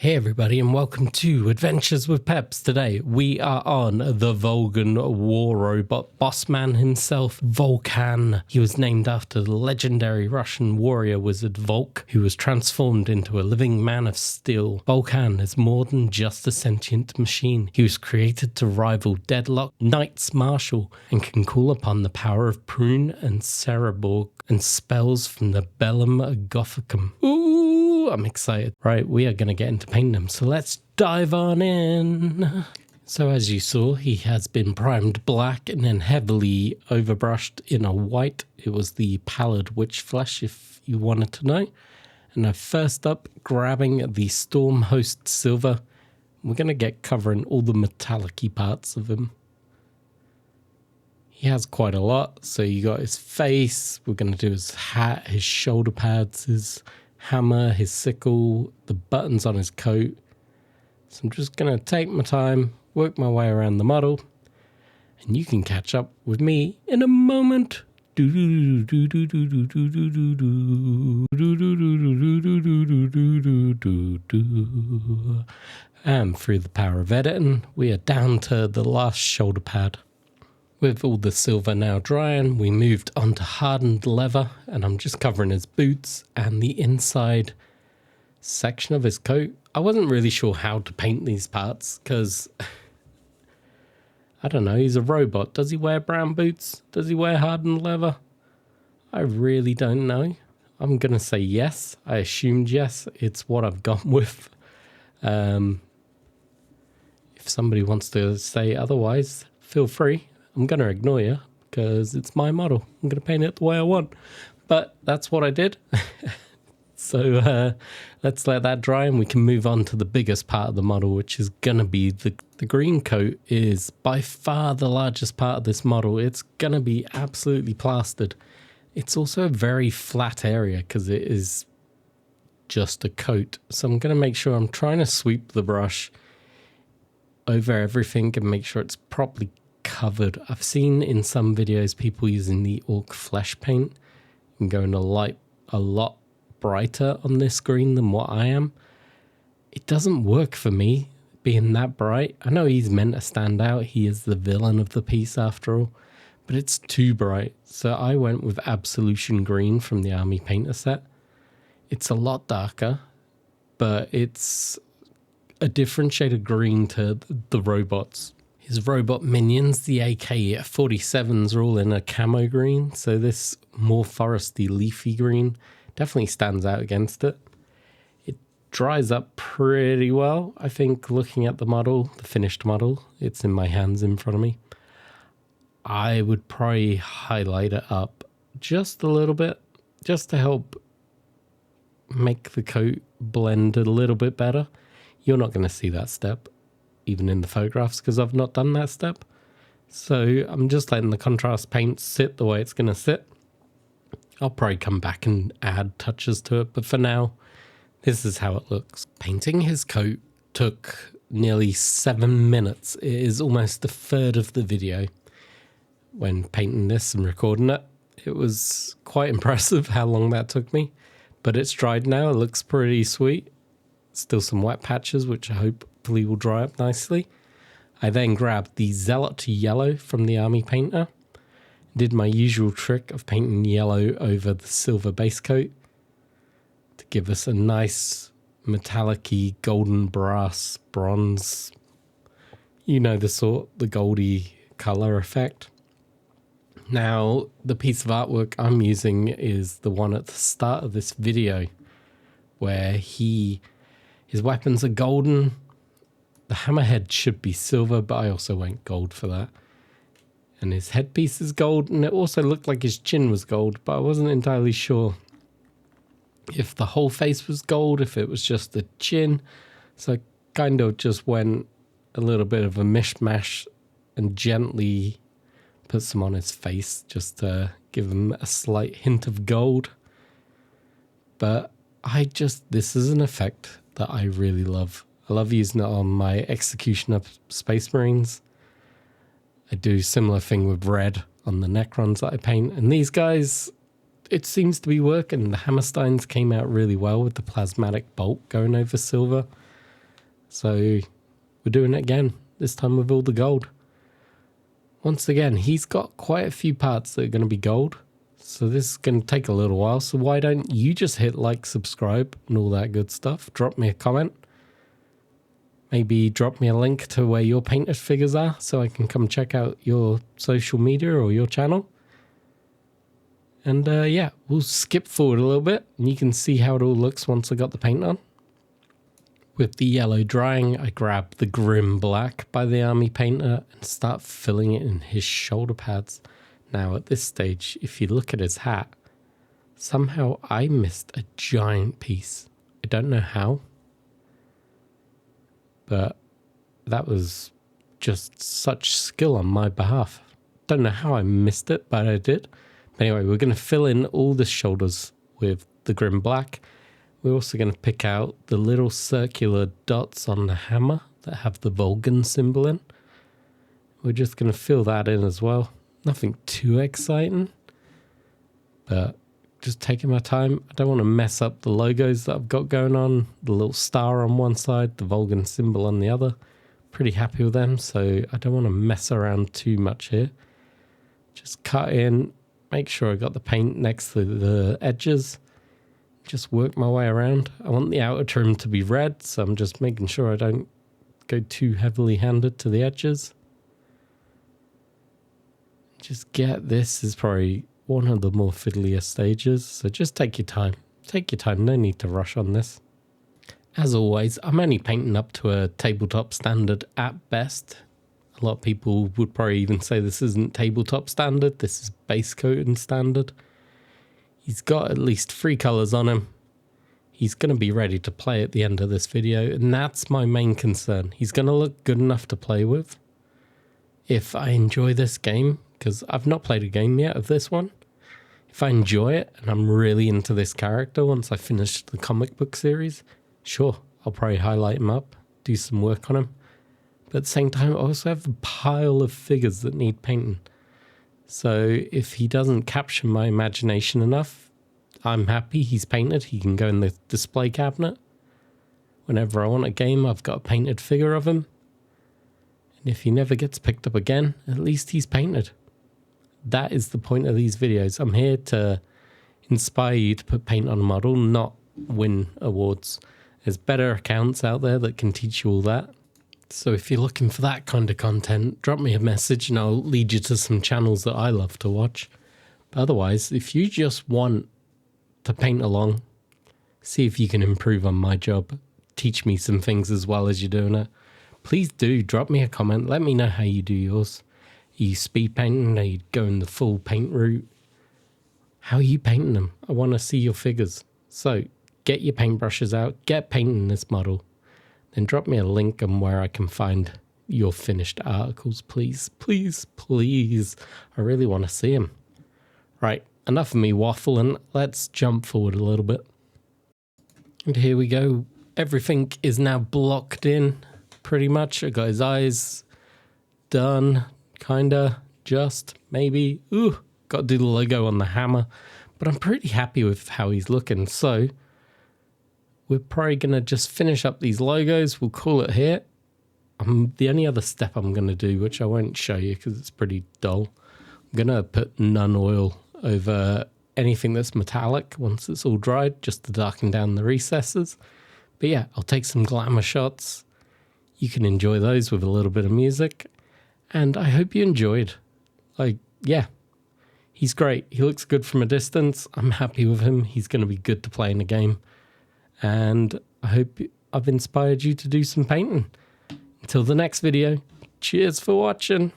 Hey everybody and welcome to Adventures with Peps. Today we are on the Volgan war robot boss man himself, Volkhan. He was named after the legendary Russian warrior wizard Volk, who was transformed into a living man of steel. Volkhan is more than just a sentient machine. He was created to rival Deadlock, Knights Marshal, and can call upon the power of Prune and Cereborg and spells from the Bellum Gothicum. Ooh, I'm excited. Right, we are going to get into painting him, so let's dive on in. So as you saw, he has been primed black and then heavily overbrushed in a white. It was the Pallid Wyche Flesh, if you wanted to know. And I'm first up grabbing the Stormhost Silver. We're going to get covering all the metallic-y parts of him. He has quite a lot. So you got his face, we're going to do his hat, his shoulder pads, his hammer, his sickle, the buttons on his coat. So I'm just going to take my time, work my way around the model, and you can catch up with me in a moment. And through the power of editing, we are down to the last shoulder pad. With all the silver now drying, we moved on to hardened leather, and I'm just covering his boots and the inside section of his coat. I wasn't really sure how to paint these parts because, I don't know, he's a robot. Does he wear brown boots? Does he wear hardened leather? I really don't know. I'm going to say yes. I assumed yes. It's what I've gone with. If somebody wants to say otherwise, feel free. I'm going to ignore you because it's my model. I'm going to paint it the way I want. But that's what I did. So let's let that dry and we can move on to the biggest part of the model, which is going to be the green coat is by far the largest part of this model. It's going to be absolutely plastered. It's also a very flat area because it is just a coat. So I'm going to make sure I'm trying to sweep the brush over everything and make sure it's properly covered. I've seen in some videos people using the orc flesh paint and going a lot brighter on this green than what I am. It doesn't work for me being that bright. I know he's meant to stand out. He is the villain of the piece after all, but it's too bright. So I went with Absolution green from the Army Painter set. It's a lot darker, but it's a different shade of green to the robots. His robot minions, the AK-47s, are all in a camo green, so this more foresty, leafy green definitely stands out against it. It dries up pretty well, I think, looking at the model, the finished model. It's in my hands in front of me. I would probably highlight it up just a little bit, just to help make the coat blend a little bit better. You're not going to see that step, even in the photographs, because I've not done that step. So I'm just letting the contrast paint sit the way it's going to sit. I'll probably come back and add touches to it, but for now, this is how it looks. Painting his coat took nearly 7 minutes. It is almost a third of the video when painting this and recording it. It was quite impressive how long that took me, but it's dried now. It looks pretty sweet. Still some wet patches, which I hopefully will dry up nicely. I then grabbed the Zealot yellow from the Army Painter. Did my usual trick of painting yellow over the silver base coat to give us a nice metallic-y golden brass bronze, you know the sort, the goldy color effect. Now, the piece of artwork I'm using is the one at the start of this video where his weapons are golden. The hammerhead should be silver, but I also went gold for that. And his headpiece is gold, and it also looked like his chin was gold, but I wasn't entirely sure if the whole face was gold, if it was just the chin. So I kind of just went a little bit of a mishmash and gently put some on his face just to give him a slight hint of gold. But this is an effect that I really love. I love using it on my execution of Space Marines. I do a similar thing with red on the Necrons that I paint. And these guys, it seems to be working. The Hammersteins came out really well with the plasmatic bolt going over silver. So we're doing it again, this time with all the gold. Once again, he's got quite a few parts that are going to be gold. So this is going to take a little while. So why don't you just hit like, subscribe, and all that good stuff. Drop me a comment. Maybe drop me a link to where your painted figures are so I can come check out your social media or your channel. And yeah, we'll skip forward a little bit and you can see how it all looks once I got the paint on. With the yellow drying, I grab the Grim Black by the Army Painter and start filling it in his shoulder pads. Now at this stage, if you look at his hat, somehow I missed a giant piece. I don't know how. But that was just such skill on my behalf. Don't know how I missed it, but I did. But anyway, we're going to fill in all the shoulders with the Grim Black. We're also going to pick out the little circular dots on the hammer that have the Volgan symbol in. We're just going to fill that in as well. Nothing too exciting, but just taking my time. I don't want to mess up the logos that I've got going on. The little star on one side, the Volgan symbol on the other. Pretty happy with them, so I don't want to mess around too much here. Just cut in, make sure I got the paint next to the edges. Just work my way around. I want the outer trim to be red, so I'm just making sure I don't go too heavily handed to the edges. Just get this is probably one of the more fiddlier stages, so just take your time. Take your time, no need to rush on this. As always, I'm only painting up to a tabletop standard at best. A lot of people would probably even say this isn't tabletop standard, this is Basecoat and standard. He's got at least 3 colours on him. He's going to be ready to play at the end of this video, and that's my main concern. He's going to look good enough to play with. If I enjoy this game, because I've not played a game yet of this one. If I enjoy it and I'm really into this character once I finish the comic book series, sure, I'll probably highlight him up, do some work on him. But at the same time, I also have a pile of figures that need painting. So if he doesn't capture my imagination enough, I'm happy he's painted. He can go in the display cabinet. Whenever I want a game, I've got a painted figure of him. And if he never gets picked up again, at least he's painted. That is the point of these videos. I'm here to inspire you to put paint on a model, not win awards. There's better accounts out there that can teach you all that. So if you're looking for that kind of content, drop me a message and I'll lead you to some channels that I love to watch. But otherwise, if you just want to paint along, see if you can improve on my job, teach me some things as well as you're doing it, please do drop me a comment. Let me know how you do yours. Are you speed painting? Are you going the full paint route? How are you painting them? I want to see your figures. So get your paintbrushes out, get painting this model. Then drop me a link on where I can find your finished articles, please. Please, please. I really want to see them. Right, enough of me waffling. Let's jump forward a little bit. And here we go. Everything is now blocked in, pretty much. I got his eyes done, kinda, just, maybe. Ooh, got to do the logo on the hammer. But I'm pretty happy with how he's looking, so we're probably going to just finish up these logos. We'll call it here. The only other step I'm going to do, which I won't show you because it's pretty dull, I'm going to put Nuln oil over anything that's metallic once it's all dried, just to darken down the recesses. But yeah, I'll take some glamour shots. You can enjoy those with a little bit of music. And I hope you enjoyed. Like, yeah, he's great. He looks good from a distance. I'm happy with him. He's going to be good to play in a game. And I hope I've inspired you to do some painting. Until the next video, cheers for watching.